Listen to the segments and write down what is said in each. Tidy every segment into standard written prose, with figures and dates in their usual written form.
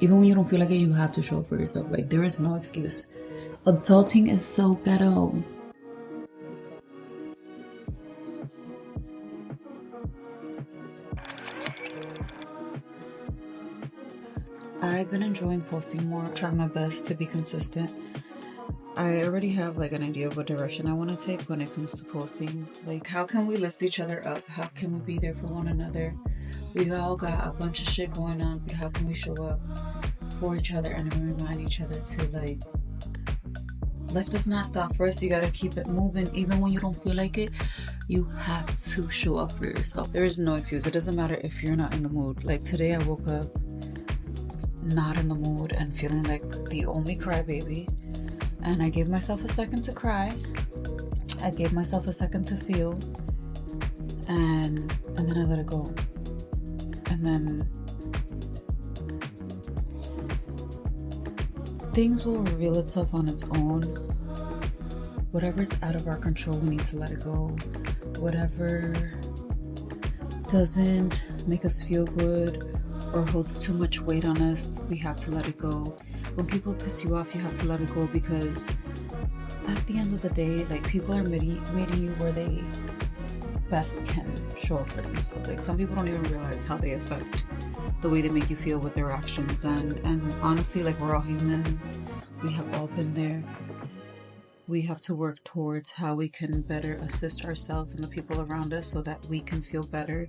Even when you don't feel like it, you have to show up for yourself. Like, there is no excuse. Adulting is so ghetto. I've been enjoying posting more, trying my best to be consistent. I already have like an idea of what direction I want to take when it comes to posting. Like, how can we lift each other up? How can we be there for one another? We all got a bunch of shit going on, but how can we show up for each other and remind each other to, like, life does not stop for us. You gotta keep it moving. Even when you don't feel like it, you have to show up for yourself. There is no excuse. It doesn't matter if you're not in the mood. Like, today I woke up not in the mood and feeling like the only crybaby, and I gave myself a second to cry. I gave myself a second to feel, and then I let it go. And then things will reveal itself on its own. Whatever's out of our control, we need to let it go. Whatever doesn't make us feel good or holds too much weight on us, we have to let it go. When people piss you off, you have to let it go, because at the end of the day, like, people are meeting you where they best can show up for themselves. Like, some people don't even realize how they affect the way they make you feel with their actions. And honestly, like, we're all human. We have all been there. We have to work towards how we can better assist ourselves and the people around us so that we can feel better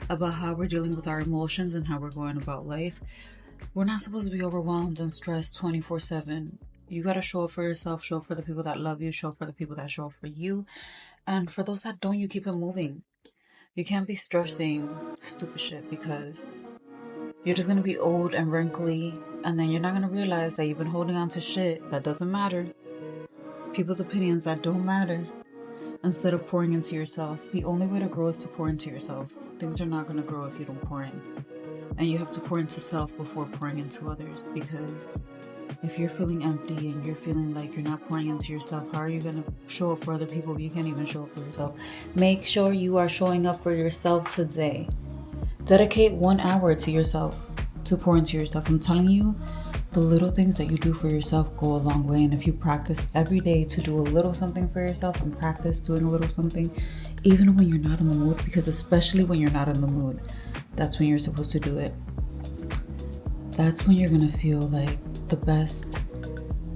about how we're dealing with our emotions and how we're going about life. We're not supposed to be overwhelmed and stressed 24/7. You gotta show up for yourself, show up for the people that love you, show up for the people that show up for you. And for those that don't, you keep it moving. You can't be stressing stupid shit, because you're just gonna be old and wrinkly, and then you're not gonna realize that you've been holding on to shit that doesn't matter. People's opinions that don't matter. Instead of pouring into yourself. The only way to grow is to pour into yourself. Things are not gonna grow if you don't pour in. And you have to pour into self before pouring into others, because if you're feeling empty and you're feeling like you're not pouring into yourself, how are you going to show up for other people if you can't even show up for yourself? Make sure you are showing up for yourself today. Dedicate 1 hour to yourself, to pour into yourself. I'm telling you, the little things that you do for yourself go a long way. And if you practice every day to do a little something for yourself, and practice doing a little something, even when you're not in the mood, because especially when you're not in the mood, that's when you're supposed to do it. That's when you're going to feel like the best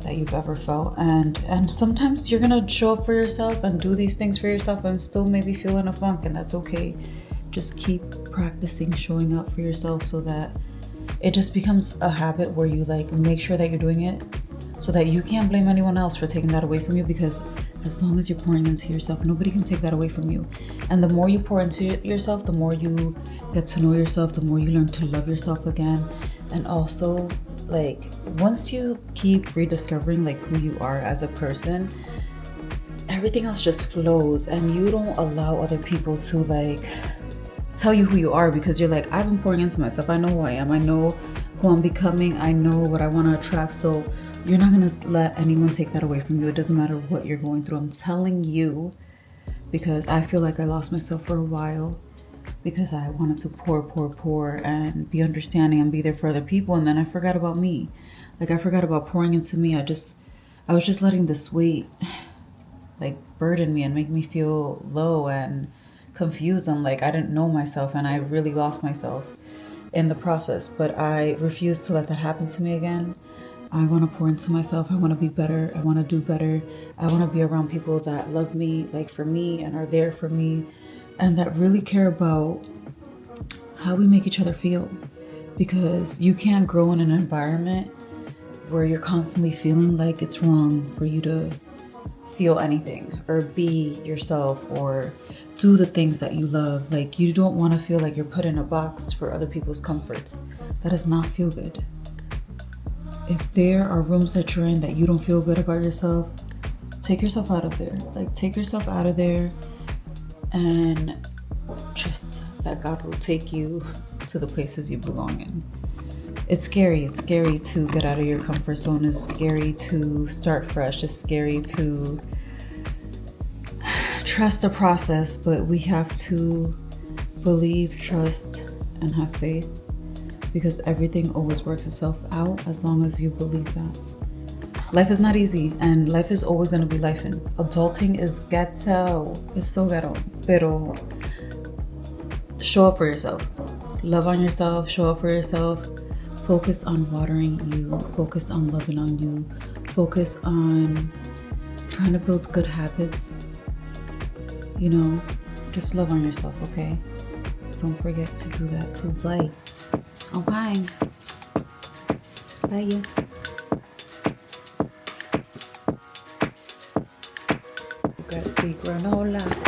that you've ever felt. And sometimes you're going to show up for yourself and do these things for yourself and still maybe feel in a funk, and that's okay. Just keep practicing showing up for yourself so that it just becomes a habit where you, like, make sure that you're doing it so that you can't blame anyone else for taking that away from you, because as long as you're pouring into yourself, nobody can take that away from you. And the more you pour into yourself, the more you get to know yourself, the more you learn to love yourself again. And also, like, once you keep rediscovering, like, who you are as a person, everything else just flows, and you don't allow other people to, like, tell you who you are, because you're like, I've been pouring into myself. I know who I am. I know who I'm becoming. I know what I want to attract. So you're not going to let anyone take that away from you. It doesn't matter what you're going through. I'm telling you, because I feel like I lost myself for a while, because I wanted to pour and be understanding and be there for other people. And then I forgot about me. Like, I forgot about pouring into me. I was just letting this weight, like, burden me and make me feel low and confused, and like I didn't know myself, and I really lost myself in the process. But I refuse to let that happen to me again. I want to pour into myself. I want to be better. I want to do better. I want to be around people that love me, like, for me, and are there for me, and that really care about how we make each other feel. Because you can't grow in an environment where you're constantly feeling like it's wrong for you to feel anything or be yourself or do the things that you love. Like, you don't want to feel like you're put in a box for other people's comforts. That does not feel good. If there are rooms that you're in that you don't feel good about yourself, take yourself out of there. Like, take yourself out of there, and just that God will take you to the places you belong in. It's scary. It's scary to get out of your comfort zone. It's scary to start fresh. It's scary to trust the process, but we have to believe, trust, and have faith because everything always works itself out as long as you believe that. Life is not easy, and life is always going to be lifing. Adulting is ghetto. It's so ghetto. Pero show up for yourself. Love on yourself. Show up for yourself. Focus on watering you. Focus on loving on you. Focus on trying to build good habits. You know, just love on yourself, okay? Don't forget to do that too. Like, okay. Bye. Got the granola.